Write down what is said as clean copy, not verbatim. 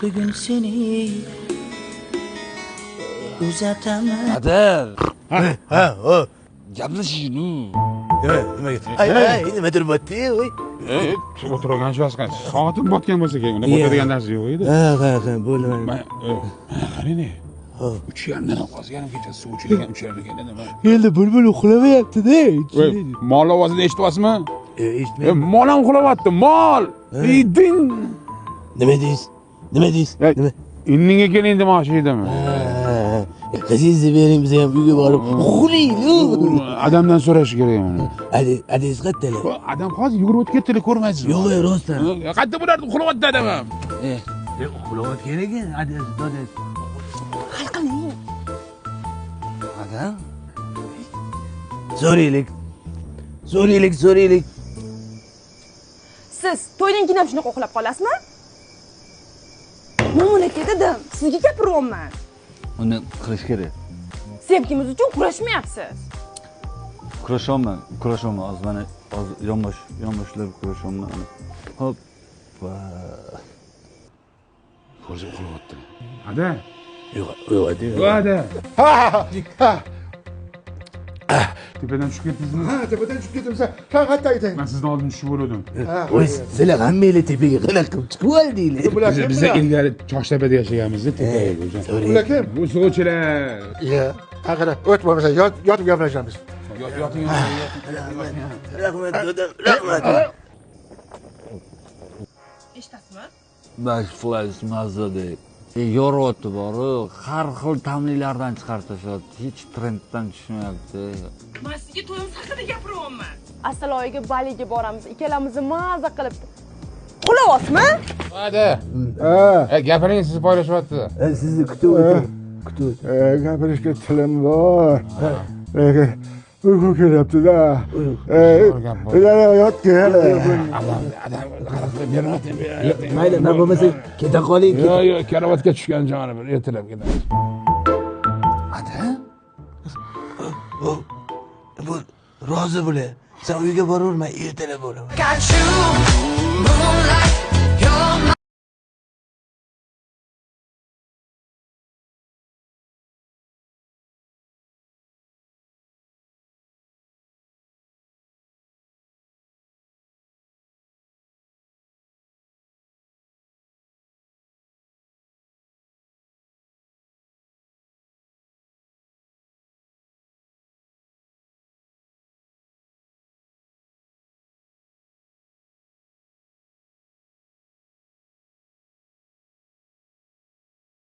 Bugün seni uzataman. Adel. Ha, o. Gaplashishni. Ay, nima turibdi, voy? O'tirgan shu asqar. Soatim botgan bo'lsa keyin, unda botadigan narsa yo'q edi. Ha, bo'lmaydi. Qarang. 3:30dan qolganim kecha suv ichilgan 3:30 nima? Endi bulbul uxlamayapti-da. Mol ovozini eshityapsizmi? Eshitmayapman. Mol ham uxlayapti. Mol! Iding. Nima deysiz? Nima? Indinga keling demoqchi edimi? Qizingizni bering, biz ham uyga borib uxlaylik. Adamdan so'rash kerak uni. Adingiz qayerdalar? Adam hozir yugurib o'tib ketdilar, ko'rmaysizmi? Yo'q, rostdan. Qayerda bo'lardi? Uxlayapti adam ham. Uxlayotgan ekan, adingiz. Hal qiling. Adam. So'raylik. Siz to'ydan keyin ham shunaqa uxlab qolasizmi? Mamlakat dedim, sizga gapiryapman. Uni qilish kerak. Sevgimiz uchun kurashmayapsiz. Kurashmayman. Hozir mana yonboshlab kurashaman. Hop. Ko'rsa uxlayapti. Ada. Yo'q, Ada. Tepadan tushib ketdingizmi? Ha, tepadan tushib ketdim. Sen qayerda eding? Men sizdan oldin tushib o'rdim. Voy, sizlar hammanglar tepaga qanaqa qilib chiqib oldinglar? Biz ilgari Choshtepada yashaganmiz-da, tepaga. Ular kim? Bu suvchilar. Iya, qaqara, o't bo'lmasa yotib gaplashamiz. Yoting. Rahmat, dadam, rahmat. Eshitasizmi? Backflash mazada. Yo'roti bor-ku, har xil tamlilardan chiqarib tashlayapti. Hech trenddan tushmayapti. Men sizga to'yimiz haqida gapiryapman. Asaloyiga Baliga boramiz. Ikkalamizni maza qilib. Uxlayapsizmi? Ada. Gapiring, sizni poylashyapti. Sizni kutib Gapirishga tilim bor. Uyqu kelyapti-da. Yotgin. Adam bermadim. Mayli, nima bo'lmasa keta qoling. Yo'q, karavotga tushgan joni bir ertalab ketamiz. Ada? Bu rozi bo'la. Sen uyga boraverma, ertalab boraver. Got you, moonlight.